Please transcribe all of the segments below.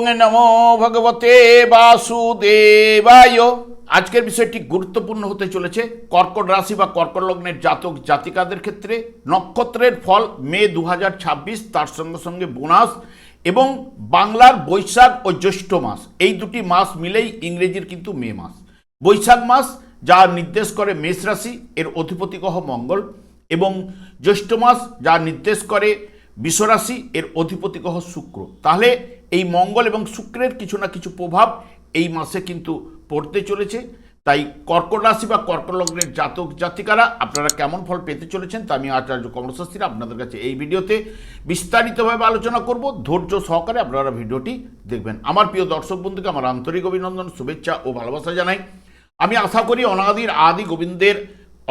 নমো ভগবতে বাসুদেবায়। আজকের বিষয়টি গুরুত্বপূর্ণ হতে চলেছে কর্কট রাশি বা কর্কট লগ্নের জাতক জাতিকাদের ক্ষেত্রে। নক্ষত্রের ফল মে 2026, তার সঙ্গে সঙ্গে বোনাস এবং বাংলার বৈশাখ ও জ্যৈষ্ঠ মাস, এই দুটি মাস মিলেই ইংরেজির কিন্তু মে মাস। বৈশাখ মাস যা নির্দেশ করে মেষ রাশি, এর অধিপতি গ্রহ মঙ্গল, এবং জ্যৈষ্ঠ মাস যা নির্দেশ করে বৃষ রাশি, এর অধিপতি গ্রহ শুক্র। তাহলে এই মঙ্গল এবং শুক্রের কিছু না কিছু প্রভাব এই মাসে কিন্তু পড়তে চলেছে। তাই কর্কট রাশি বা কর্কট লগ্নের জাতক জাতিকারা আপনারা কেমন ফল পেতে চলেছেন তা আমি আচার্য কমল শাস্ত্রী আপনাদের কাছে এই ভিডিওতে বিস্তারিতভাবে আলোচনা করব। ধৈর্য সহকারে আপনারা ভিডিওটি দেখবেন। আমার প্রিয় দর্শক বন্ধুকে আমার আন্তরিক অভিনন্দন, শুভেচ্ছা ও ভালোবাসা জানাই। আমি আশা করি অনাদির আদি গোবিন্দের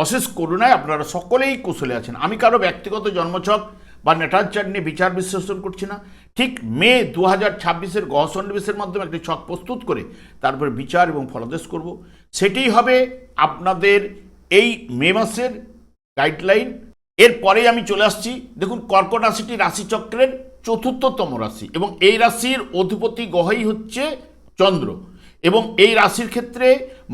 অশেষ করুণায় আপনারা সকলেই কুশলে আছেন। আমি কারো ব্যক্তিগত জন্মছক বা নেটার চার্ট নিয়ে বিচার বিশ্লেষণ করছি না। ঠিক মে 2026-এর গ্রহ সন্নিবেশের মাধ্যমে একটি ছক প্রস্তুত করে তারপরে বিচার এবং ফলাদেশ করব। সেটিই হবে আপনাদের এই মে মাসের গাইডলাইন। এরপরেই আমি চলে আসছি। দেখুন, কর্কট রাশিটি রাশিচক্রের চতুর্থতম রাশি এবং এই রাশির অধিপতি গ্রহই হচ্ছে চন্দ্র, এবং এই রাশির ক্ষেত্রে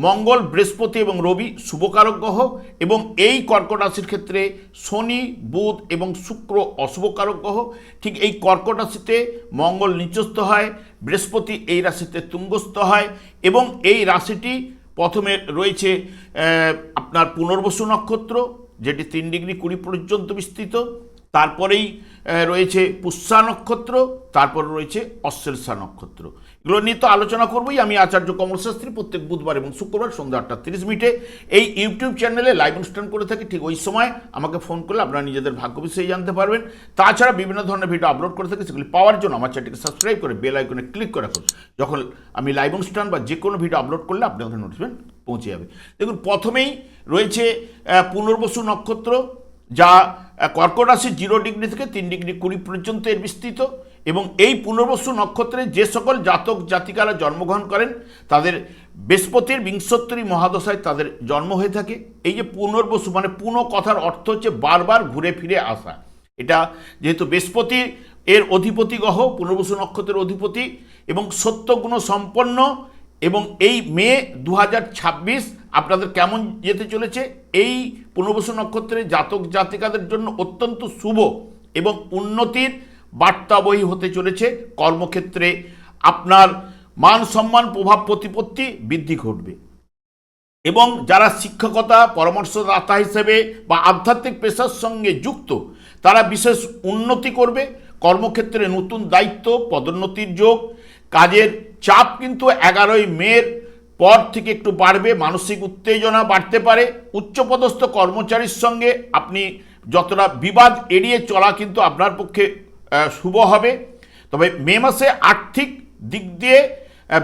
মঙ্গল, বৃহস্পতি এবং রবি শুভকারক গ্রহ, এবং এই কর্কট রাশির ক্ষেত্রে শনি, বুধ এবং শুক্র অশুভকারক গ্রহ। ঠিক এই কর্কট রাশিতে মঙ্গল নিচস্থ হয়, বৃহস্পতি এই রাশিতে তুঙ্গস্থ হয়, এবং এই রাশিটি প্রথমে রয়েছে আপনার পুনর্বসু নক্ষত্র, যেটি 3 ডিগ্রি 20 পর্যন্ত বিস্তৃত। তারপরেই রয়েছে পুষ্যা নক্ষত্র, তারপর রয়েছে অশ্লেষা নক্ষত্র। এগুলো নিয়ে তো আলোচনা করবোই। আমি আচার্য কমল শাস্ত্রী প্রত্যেক বুধবার এবং শুক্রবার সন্ধ্যা 8:30 এই ইউটিউব চ্যানেলে লাইভ অনুষ্ঠান করে থাকি। ঠিক ওই সময় আমাকে ফোন করলে আপনারা নিজেদের ভাগ্য বিষয়ে জানতে পারবেন। তাছাড়া বিভিন্ন ধরনের ভিডিও আপলোড করে থাকি, সেগুলি পাওয়ার জন্য আমার চ্যানেলটিকে সাবস্ক্রাইব করে বেল আইকনে ক্লিক করে রাখুন। যখন আমি লাইভ অনুষ্ঠান বা যে কোনো ভিডিও আপলোড করলে আপনাদের নোটিফিকেশন পৌঁছে যাবে। দেখুন, প্রথমেই রয়েছে পুনর্বসু নক্ষত্র, যা কর্কট রাশি 0 ডিগ্রি থেকে 3 ডিগ্রি 20 পর্যন্ত এর বিস্তৃত। এবং এই পুনর্বসু নক্ষত্রে যে সকল জাতক জাতিকারা জন্মগ্রহণ করেন তাদের বৃহস্পতির বিংশোত্তরী মহাদশায় তাদের জন্ম হয়ে থাকে। এই যে পুনর্বসু মানে পুনঃ কথার অর্থ হচ্ছে বারবার ঘুরে ফিরে আসা। এটা যেহেতু বৃহস্পতি এর অধিপতি গ্রহ, পুনর্বসু নক্ষত্রের অধিপতি এবং সত্যগুণ সম্পন্ন, এবং এই মে 2026 আপনাদের কেমন যেতে চলেছে, এই পুনর্বসু নক্ষত্রের জাতক জাতিকাদের জন্য অত্যন্ত শুভ এবং উন্নতির বার্তাবহী হতে চলেছে। কর্মক্ষেত্রে আপনার মান সম্মান, প্রভাব প্রতিপত্তি বৃদ্ধি ঘটবে, এবং যারা শিক্ষকতা, পরামর্শদাতা হিসেবে বা আধ্যাত্মিক পেশার সঙ্গে যুক্ত তারা বিশেষ উন্নতি করবে। কর্মক্ষেত্রে নতুন দায়িত্ব, পদোন্নতির যোগ, কাজের চাপ কিন্তু 11ই মের পর থেকে একটু বাড়বে। মানসিক উত্তেজনা বাড়তে পারে। উচ্চপদস্থ কর্মচারীর সঙ্গে আপনি যতটা বিবাদ এড়িয়ে চলা কিন্তু আপনার পক্ষে শুভ হবে। তবে মে মাসে আর্থিক দিক দিয়ে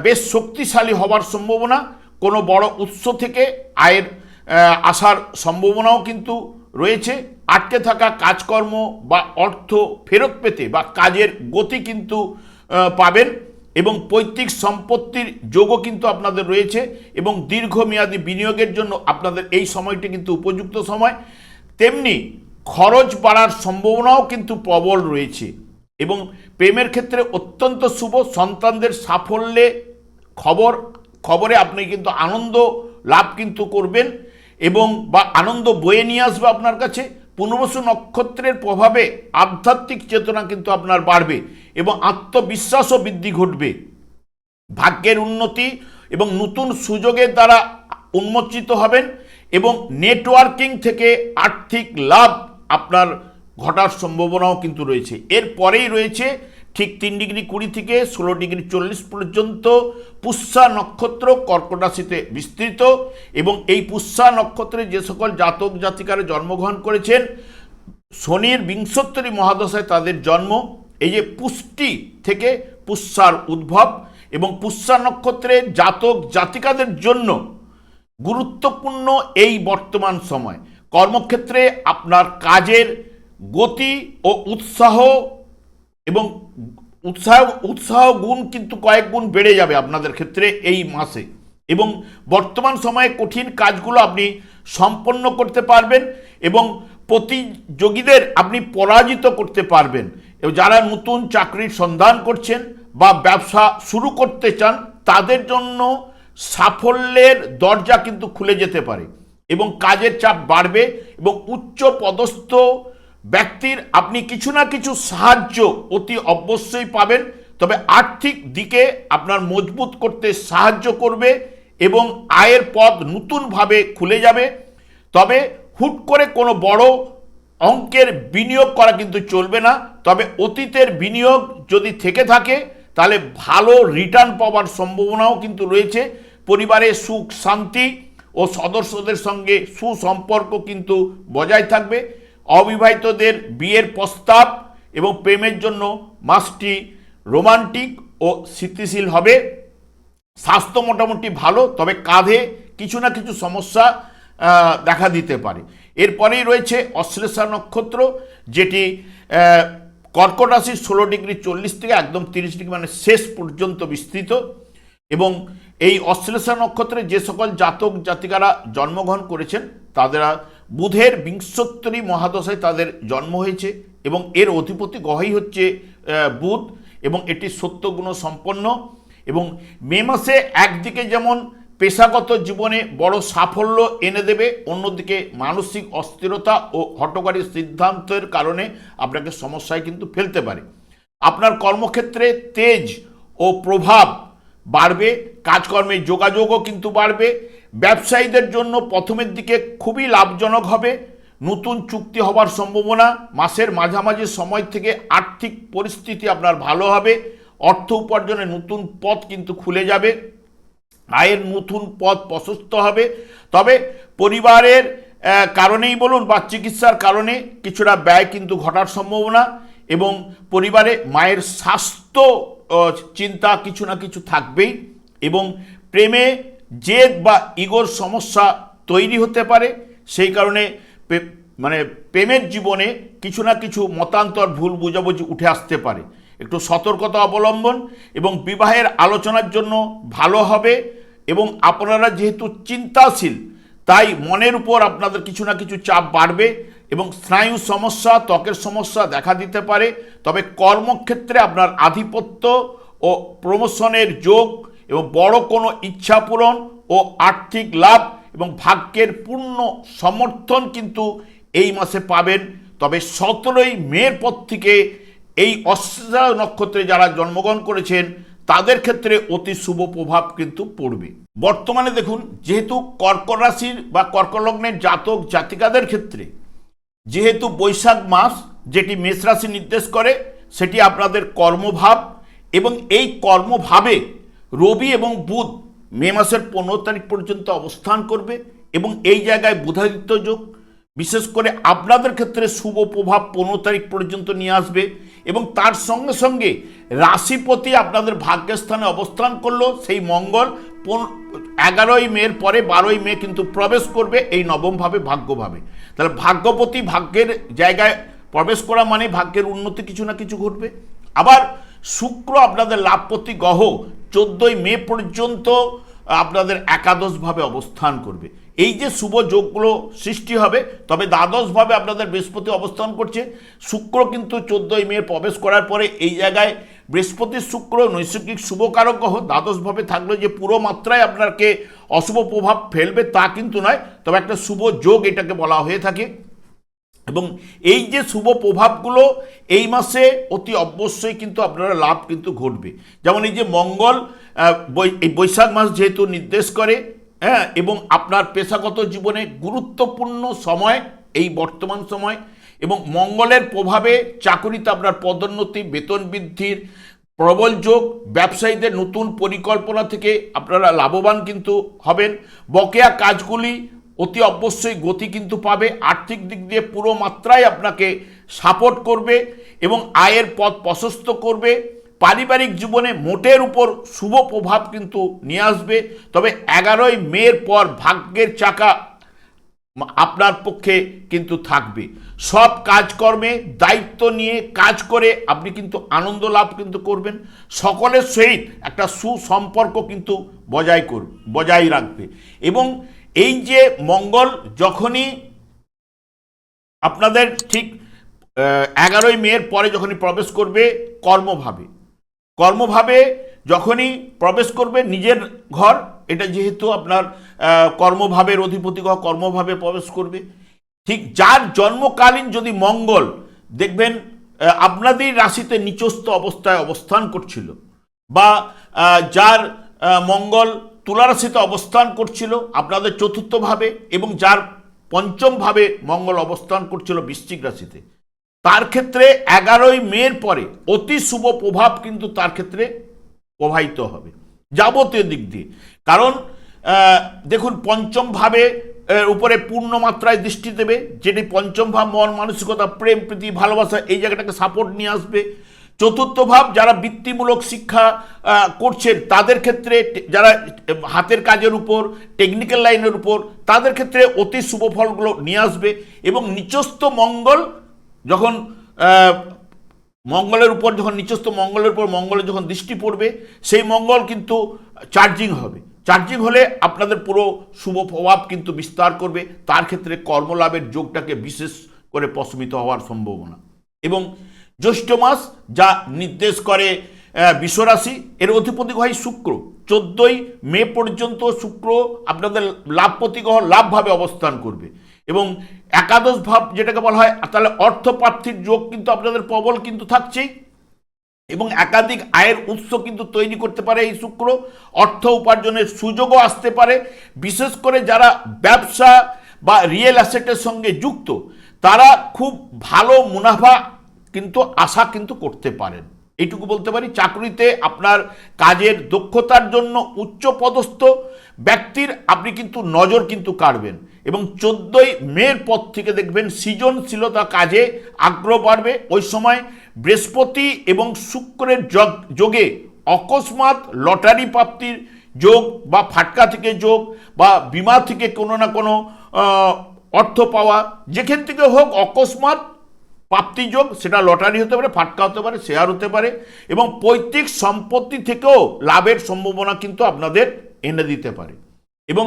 বেশ শক্তিশালী হওয়ার সম্ভাবনা, কোনো বড় উৎস থেকে আয়ের আসার সম্ভাবনাও কিন্তু রয়েছে। আটকে থাকা কাজকর্ম বা অর্থ ফেরত পেতে বা কাজের গতি কিন্তু পাবেন, এবং পৈতৃক সম্পত্তির যোগও কিন্তু আপনাদের রয়েছে, এবং দীর্ঘমেয়াদী বিনিয়োগের জন্য আপনাদের এই সময়টি কিন্তু উপযুক্ত সময়। তেমনি খরচ বাড়ার সম্ভাবনাও কিন্তু প্রবল রয়েছে, এবং প্রেমের ক্ষেত্রে অত্যন্ত শুভ। সন্তানদের সাফল্যে খবরে আপনি কিন্তু আনন্দ লাভ কিন্তু করবেন, এবং বা আনন্দ বয়ে নিয়ে আসবে আপনার কাছে। পুনর্বসু নক্ষত্রের প্রভাবে আধ্যাত্মিক চেতনা কিন্তু আপনার বাড়বে, এবং আত্মবিশ্বাসও বৃদ্ধি ঘটবে। ভাগ্যের উন্নতি এবং নতুন সুযোগের দ্বারা উন্মোচিত হবেন, এবং নেটওয়ার্কিং থেকে আর্থিক লাভ আপনার ঘটার সম্ভাবনাও কিন্তু রয়েছে। এরপরেই রয়েছে ঠিক 3 ডিগ্রি 20 থেকে 16 ডিগ্রি 40 পর্যন্ত পুষ্যা নক্ষত্র কর্কট রাশিতে বিস্তৃত, এবং এই পুষ্যা নক্ষত্রে যে সকল জাতক জাতিকারা জন্মগ্রহণ করেছেন, শনির বিংশোত্তরী মহাদশায় তাদের জন্ম। এই যে পুষ্টি থেকে পুষ্যার উদ্ভব, এবং পুষ্যা নক্ষত্রে জাতক জাতিকাদের জন্য গুরুত্বপূর্ণ এই বর্তমান সময়। কর্মক্ষেত্রে আপনার কাজের গতি ও উৎসাহ এবং উৎসাহ গুণ কিন্তু কয়েক গুণ বেড়ে যাবে আপনাদের ক্ষেত্রে এই মাসে, এবং বর্তমান সময়ে কঠিন কাজগুলো আপনি সম্পন্ন করতে পারবেন, এবং প্রতিযোগীদের আপনি পরাজিত করতে পারবেন। যারা নতুন চাকরির সন্ধান করছেন বা ব্যবসা শুরু করতে চান তাদের জন্য সাফল্যের দরজা কিন্তু খুলে যেতে পারে এবং কাজের চাপ বাড়বে এবং উচ্চ পদস্থ ব্যক্তির আপনি কিছু না কিছু সাহায্য অতি অবশ্যই পাবেন। তবে আর্থিক দিকে আপনার মজবুত করতে সাহায্য করবে এবং আয়ের পথ নতুনভাবে খুলে যাবে। তবে হুট করে কোনো বড় অঙ্কের বিনিয়োগ করা কিন্তু চলবে না। তবে অতীতের বিনিয়োগ যদি থেকে থাকে তাহলে ভালো রিটার্ন পাওয়ার সম্ভাবনাও কিন্তু রয়েছে। পরিবারে সুখ শান্তি ও সদস্যদের সঙ্গে সুসম্পর্ক কিন্তু বজায় থাকবে। অবিবাহিতদের বিয়ের প্রস্তাব এবং প্রেমের জন্য মাসটি রোমান্টিক ও স্থিতিশীল হবে। স্বাস্থ্য মোটামুটি ভালো, তবে কাঁধে কিছু না কিছু সমস্যা দেখা দিতে পারে। এরপরেই রয়েছে অশ্লেষা নক্ষত্র, যেটি কর্কট রাশির 16°40 থেকে একদম 30° মানে শেষ পর্যন্ত বিস্তৃত। এবং এই অশ্লেষা নক্ষত্রে যে সকল জাতক জাতিকারা জন্মগ্রহণ করেছেন তারা বুধের বিংশোত্তরী মহাদশায় তাদের জন্ম হয়েছে এবং এর অধিপতি গ্রহই হচ্ছে বুধ এবং এটি সত্যগুণ সম্পন্ন। এবং মে মাসে একদিকে যেমন পেশাগত জীবনে বড় সাফল্য এনে দেবে, অন্যদিকে মানসিক অস্থিরতা ও হঠকারী সিদ্ধান্তের কারণে আপনাকে সমস্যায় কিন্তু ফেলতে পারে। আপনার কর্মক্ষেত্রে তেজ ও প্রভাব বাড়বে, কাজকর্মে যোগাযোগও কিন্তু বাড়বে। ব্যবসায়ীদের জন্য প্রথমের দিকে খুবই লাভজনক হবে। নতুন চুক্তি হওয়ার সম্ভাবনা। মাসের মাঝামাঝি সময় থেকে আর্থিক পরিস্থিতি আপনার ভালো হবে। অর্থ উপার্জনের নতুন পথ কিন্তু খুলে যাবে, আয়ের নতুন পথ প্রশস্ত হবে। তবে পরিবারের কারণেই বলুন বা চিকিৎসার কারণে কিছুটা ব্যয় কিন্তু ঘটার সম্ভাবনা এবং পরিবারে মায়ের স্বাস্থ্য চিন্তা কিছু না কিছু থাকবেই। এবং প্রেমে জেদ বা ইগোর সমস্যা তৈরি হতে পারে, সেই কারণে মানে প্রেমের জীবনে কিছু না কিছু মতান্তর ভুল বুঝাবুঝি উঠে আসতে পারে। একটু সতর্কতা অবলম্বন এবং বিবাহের আলোচনার জন্য ভালো হবে। এবং আপনারা যেহেতু চিন্তাশীল তাই মনের উপর আপনাদের কিছু না কিছু চাপ বাড়বে এবং স্নায়ু সমস্যা ত্বকের সমস্যা দেখা দিতে পারে। তবে কর্মক্ষেত্রে আপনার আধিপত্য ও প্রমোশনের যোগ এবং বড় কোনো ইচ্ছা পূরণ ও আর্থিক লাভ এবং ভাগ্যের পূর্ণ সমর্থন কিন্তু এই মাসে পাবেন। তবে 17ই মের পর থেকে এই অশ্লেষা নক্ষত্রে যারা জন্মগ্রহণ করেছেন তাদের ক্ষেত্রে অতি শুভ প্রভাব কিন্তু পড়বে। বর্তমানে দেখুন, যেহেতু কর্কট রাশির বা কর্কট লগ্নের জাতক জাতিকাদের ক্ষেত্রে যেহেতু বৈশাখ মাস যেটি মেষ রাশি নির্দেশ করে সেটি আপনাদের কর্মভাব এবং এই কর্মভাবে রবি এবং বুধ মে মাসের 15 তারিখ পর্যন্ত অবস্থান করবে এবং এই জায়গায় বুধাদিত্য যোগ বিশেষ করে আপনাদের ক্ষেত্রে শুভ প্রভাব 15 তারিখ পর্যন্ত নিয়ে আসবে। এবং তার সঙ্গে সঙ্গে রাশিপতি আপনাদের ভাগ্যস্থানে অবস্থান করলো সেই মঙ্গল 11ই মের পরে 12ই মে কিন্তু প্রবেশ করবে এই নবমভাবে ভাগ্যভাবে। তাহলে ভাগ্যপতি ভাগ্যের জায়গায় প্রবেশ করা মানে ভাগ্যের উন্নতি কিছু না কিছু ঘটবে। আবার শুক্র আপনাদের লাভপতি গ্রহ 14ই মে পর্যন্ত আপনাদের একাদশভাবে অবস্থান করবে। এই যে শুভ যোগগুলো সৃষ্টি হবে, তবে দ্বাদশভাবে আপনাদের বৃহস্পতি অবস্থান করছে। শুক্র কিন্তু 14ই মে প্রবেশ করার পরে এই জায়গায় বৃহস্পতি শুক্র নৈসর্গিক শুভকারক গ্রহ দ্বাদশভাবে থাকলে যে পুরো মাত্রায় আপনাকে অশুভ প্রভাব ফেলবে তা কিন্তু নয়, তবে একটা শুভ যোগ এটাকে বলা হয়ে থাকে। এবং এই যে শুভ প্রভাবগুলো এই মাসে অতি অবশ্যই কিন্তু আপনারা লাভ কিন্তু ঘটবে। যেমন এই যে মঙ্গল এই বৈশাখ মাস যেহেতু নির্দেশ করে, হ্যাঁ, এবং আপনার পেশাগত জীবনে গুরুত্বপূর্ণ সময় এই বর্তমান সময় এবং মঙ্গলের প্রভাবে চাকরিতে আপনার পদোন্নতি বেতন বৃদ্ধির প্রবল যোগ। ব্যবসায়ীদের নতুন পরিকল্পনা থেকে আপনারা লাভবান কিন্তু হবেন। বকেয়া কাজগুলি অতি অবশ্যই গতি কিন্তু পাবে, আর্থিক দিক দিয়ে পুরো মাত্রায় আপনাকে সাপোর্ট করবে এবং আয়ের পথ প্রশস্ত করবে। পারিবারিক জীবনে মোটের উপর শুভ প্রভাব কিন্তু নিয়ে আসবে। তবে 11ই মের পর ভাগ্যের চাকা আপনার পক্ষে কিন্তু থাকবে। সব কাজকর্মে দায়িত্ব নিয়ে কাজ করে আপনি কিন্তু আনন্দ লাভ কিন্তু করবেন। সকলের সহিত একটা সুসম্পর্ক কিন্তু বজায় রাখবে। এবং এই যে মঙ্গল যখনই আপনাদের ঠিক 11ই মের পরে যখনই প্রবেশ করবে কর্মভাবে, কর্মভাবে যখনই প্রবেশ করবে নিজের ঘর, এটা যেহেতু আপনার কর্মভাবের অধিপতি গ্রহ কর্মভাবে প্রবেশ করবে, ঠিক যার জন্মকালীন যদি মঙ্গল দেখবেন আপনাদের রাশিতে নিচস্থ অবস্থায় অবস্থান করছিল, বা যার মঙ্গল তুলা রাশিতে অবস্থান করছিল আপনাদের চতুর্থ ভাবে, এবং যার পঞ্চম ভাবে মঙ্গল অবস্থান করছিল বৃশ্চিক রাশিতে, তার ক্ষেত্রে 11ই মের পরে অতি শুভ প্রভাব কিন্তু তার ক্ষেত্রে প্রবাহিত হবে যাবতীয় দিক দিয়ে। কারণ দেখুন পঞ্চম ভাবে উপরে পূর্ণ মাত্রায় দৃষ্টি দেবে, যেটি পঞ্চম ভাব মন মানসিকতা প্রেম প্রীতি ভালোবাসা এই জায়গাটাকে সাপোর্ট নিয়ে আসবে। চতুর্থ ভাব যারা বৃত্তিমূলক শিক্ষা করছেন তাদের ক্ষেত্রে, যারা হাতের কাজের উপর টেকনিক্যাল লাইনের উপর, তাদের ক্ষেত্রে অতি শুভ ফলগুলো নিয়ে আসবে। এবং নিচস্থ মঙ্গল যখন মঙ্গলের উপর যখন নিচস্থ মঙ্গলের উপর মঙ্গলের যখন দৃষ্টি পড়বে, সেই মঙ্গল কিন্তু চার্জিং হবে। চার্জিং হলে আপনাদের পুরো শুভ প্রভাব কিন্তু বিস্তার করবে, তার ক্ষেত্রে কর্মলাভের যোগটাকে বিশেষ করে প্রশমিত হওয়ার সম্ভাবনা। এবং জ্যৈষ্ঠ মাস যা নির্দেশ করে বিশ্বরাশি, এর অধিপতি হয় শুক্র। 14ই মে পর্যন্ত শুক্র আপনাদের লাভপতি গ্রহ লাভভাবে অবস্থান করবে, এবং একাদশ ভাব যেটাকে বলা হয়, তাহলে অর্থপ্রাপ্তির যোগ কিন্তু আপনাদের প্রবল কিন্তু থাকছেই, এবং একাধিক আয়ের উৎস কিন্তু তৈরি করতে পারে এই শুক্র। অর্থ উপার্জনের সুযোগও আসতে পারে। বিশেষ করে যারা ব্যবসা বা রিয়েল অ্যাসেটের সঙ্গে যুক্ত, তারা খুব ভালো মুনাফা কিন্তু আশা কিন্তু করতে পারেন, এইটুকু বলতে পারি। চাকরিতে আপনার কাজের দক্ষতার জন্য উচ্চ পদস্থ ব্যক্তির আপনি কিন্তু নজর কিন্তু কাড়বেন। এবং 14ই মের পর থেকে দেখবেন সৃজনশীলতা কাজে আগ্রহ বাড়বে। ওই সময় বৃহস্পতি এবং শুক্রের যোগে অকস্মাৎ লটারি প্রাপ্তির যোগ, বা ফাটকা থেকে যোগ, বা বিমা থেকে কোনো না কোনো অর্থ পাওয়া, যেখান থেকে হোক অকস্মাৎ প্রাপ্তিযোগ, সেটা লটারি হতে পারে, ফাটকা হতে পারে, শেয়ার হতে পারে। এবং পৈতৃক সম্পত্তি থেকেও লাভের সম্ভাবনা কিন্তু আপনাদের এনে দিতে পারে। এবং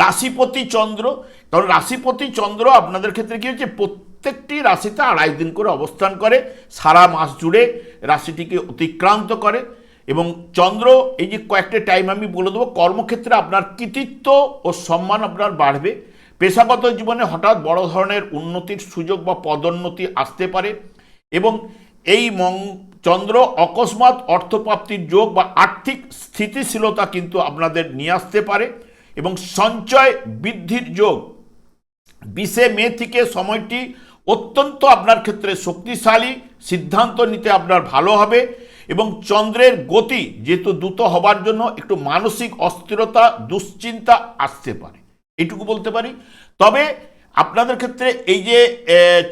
রাশিপতি চন্দ্র, কারণ রাশিপতি চন্দ্র আপনাদের ক্ষেত্রে কী হচ্ছে, প্রত্যেকটি রাশিতে 2.5 দিন করে অবস্থান করে, সারা মাস জুড়ে রাশিটিকে অতিক্রান্ত করে। এবং চন্দ্র এই যে কয়েকটা টাইম আমি বলে দেবো, কর্মক্ষেত্রে আপনার কৃতিত্ব ও সম্মান আপনার বাড়বে। পেশাগত জীবনে হঠাৎ বড় ধরনের উন্নতির সুযোগ বা পদোন্নতি আসতে পারে। এবং এই চন্দ্র অকস্মাৎ অর্থপ্রাপ্তির যোগ বা আর্থিক স্থিতিশীলতা কিন্তু আপনাদের নিয়ে আসতে পারে। এবং সঞ্চয় বৃদ্ধির যোগ 20 মে থেকে সময়টি অত্যন্ত আপনার ক্ষেত্রে শক্তিশালী, সিদ্ধান্ত নিতে আপনার ভালো হবে। এবং চন্দ্রের গতি যেহেতু দ্রুত হবার জন্য একটু মানসিক অস্থিরতা দুশ্চিন্তা আসতে পারে, এইটুকু বলতে পারি। তবে আপনাদের ক্ষেত্রে এই যে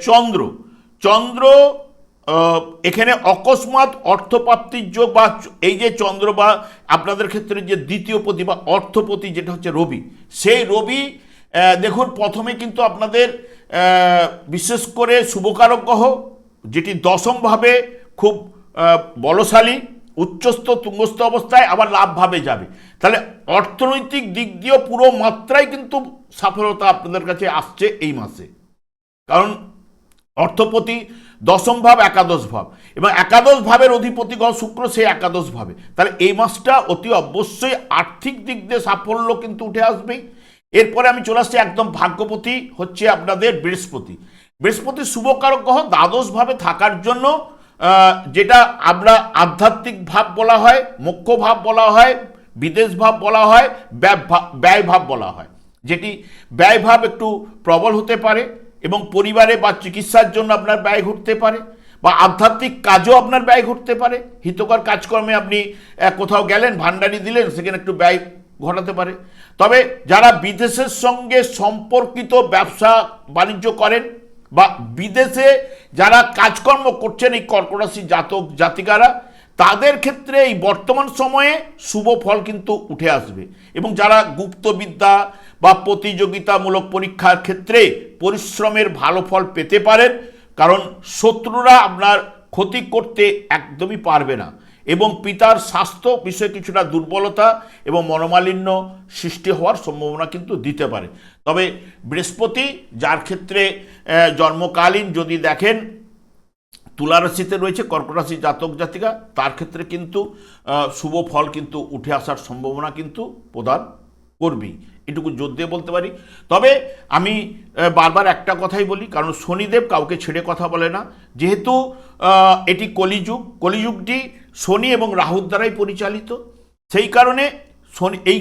চন্দ্র এখানে অকস্মাৎ অর্থপ্রাপ্তির যোগ, বা এই যে চন্দ্র বা আপনাদের ক্ষেত্রে যে দ্বিতীয় পতি বা অর্থপতি যেটা হচ্ছে রবি, সেই রবি দেখুন প্রথমে কিন্তু আপনাদের বিশেষ করে শুভকারক গ্রহ, যেটি দশমভাবে খুব বলশালী, উচ্চস্থ তুঙ্গস্থ অবস্থায় আবার লাভভাবে যাবে। তাহলে অর্থনৈতিক দিক দিয়েও পুরো মাত্রায় কিন্তু সফলতা আপনাদের কাছে আসছে এই মাসে। কারণ অর্থপতি দশম ভাব, একাদশ ভাব, এবং একাদশ ভাবের অধিপতি গ্রহ শুক্র, সেই একাদশ ভাবে। তাহলে এই মাসটা অতি অবশ্যই আর্থিক দিক দিয়ে সাফল্য কিন্তু উঠে আসবেই। এরপরে আমি চলে আসছি একদম ভাগ্যপতি হচ্ছে আপনাদের বৃহস্পতি। বৃহস্পতি শুভকারক গ্রহ দ্বাদশ ভাবে থাকার জন্য যেটা আমরা আধ্যাত্মিক ভাব বলা হয়, মোক্ষ ভাব বলা হয়, বিদেশ ভাব বলা হয়, ব্যয় ভাব বলা হয়, যেটি ব্যয় ভাব একটু প্রবল হতে পারে, এবং পরিবারে বা চিকিৎসার জন্য আপনার ব্যয় ঘটতে পারে, বা আধ্যাত্মিক কাজও আপনার ব্যয় ঘটতে পারে। হিতকর কাজকর্মে আপনি কোথাও গেলেন, ভান্ডারি দিলেন, সেখানে একটু ব্যয় ঘটাতে পারে। তবে যারা বিদেশের সঙ্গে সম্পর্কিত ব্যবসা বাণিজ্য করেন, বা বিদেশে যারা কাজকর্ম করছেন এই কর্কট রাশি জাতক জাতিকারা, তাদের ক্ষেত্রে এই বর্তমান সময়ে শুভ ফল কিন্তু উঠে আসবে। এবং যারা গুপ্তবিদ্যা বা প্রতিযোগিতামূলক পরীক্ষার ক্ষেত্রে পরিশ্রমের ভালো ফল পেতে পারেন, কারণ শত্রুরা আপনার ক্ষতি করতে একদমই পারবে না। এবং পিতার স্বাস্থ্য বিষয়ে কিছুটা দুর্বলতা এবং মনোমালিন্য সৃষ্টি হওয়ার সম্ভাবনা কিন্তু দিতে পারে। তবে বৃহস্পতি যার ক্ষেত্রে জন্মকালীন যদি দেখেন তুলা রাশিতে রয়েছে কর্কট রাশি জাতক জাতিকা, তার ক্ষেত্রে কিন্তু শুভ ফল কিন্তু উঠে আসার সম্ভাবনা কিন্তু প্রদান করবেই, এটুকু জোর দিয়ে বলতে পারি। তবে আমি বারবার একটা কথাই বলি, কারণ শনিদেব কাউকে ছেড়ে কথা বলে না। যেহেতু এটি কলিযুগটি শনি এবং রাহুর দ্বারাই পরিচালিত, সেই কারণে শনি এই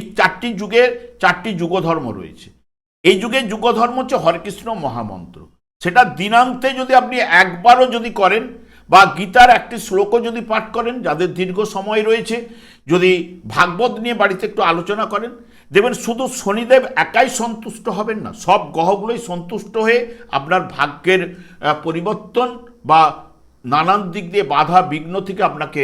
চারটি যুগধর্ম রয়েছে। এই যুগের যুগধর্ম হচ্ছে হরেকৃষ্ণ মহামন্ত্র। সেটা দিনান্তে যদি আপনি একবারও যদি করেন বা গীতার একটি শ্লোকও যদি পাঠ করেন, যাদের দীর্ঘ সময় রয়েছে, যদি ভাগবত নিয়ে বাড়িতে একটু আলোচনা করেন, দেখবেন শুধু শনিদেব একাই সন্তুষ্ট হবেন না, সব গ্রহগুলোই সন্তুষ্ট হয়ে আপনার ভাগ্যের পরিবর্তন বা নানান দিক দিয়ে বাধা বিঘ্ন থেকে আপনাকে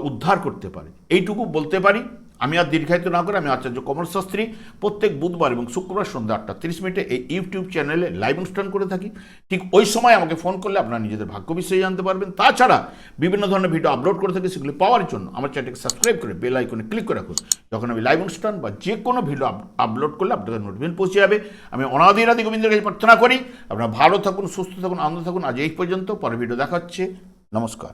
উদ্ধার করতে পারে, এইটুকু বলতে পারি। আমি আর দীর্ঘায়িত না করে আমি আচার্য কমল শাস্ত্রী প্রত্যেক বুধবার এবং শুক্রবার সন্ধ্যা 8:30 এই ইউটিউব চ্যানেলে লাইভ অনুষ্ঠান করে থাকি। ঠিক ওই সময় আমাকে ফোন করলে আপনারা নিজেদের ভাগ্য বিষয়ে জানতে পারবেন। তাছাড়া বিভিন্ন ধরনের ভিডিও আপলোড করে থাকি, সেগুলি পাওয়ার জন্য আমার চ্যানেলকে সাবস্ক্রাইব করে বেল আইকনে ক্লিক করে রাখুন। যখন আমি লাইভ অনুষ্ঠান বা যে কোনো ভিডিও আপলোড করলে আপনাদের নোটিফিকেশন পৌঁছে যাবে। আমি অনাদি গোবিন্দের কাছে প্রার্থনা করি আপনারা ভালো থাকুন, সুস্থ থাকুন, আনন্দ থাকুন। আজ এই পর্যন্ত, পরে ভিডিও দেখা হচ্ছে। নমস্কার।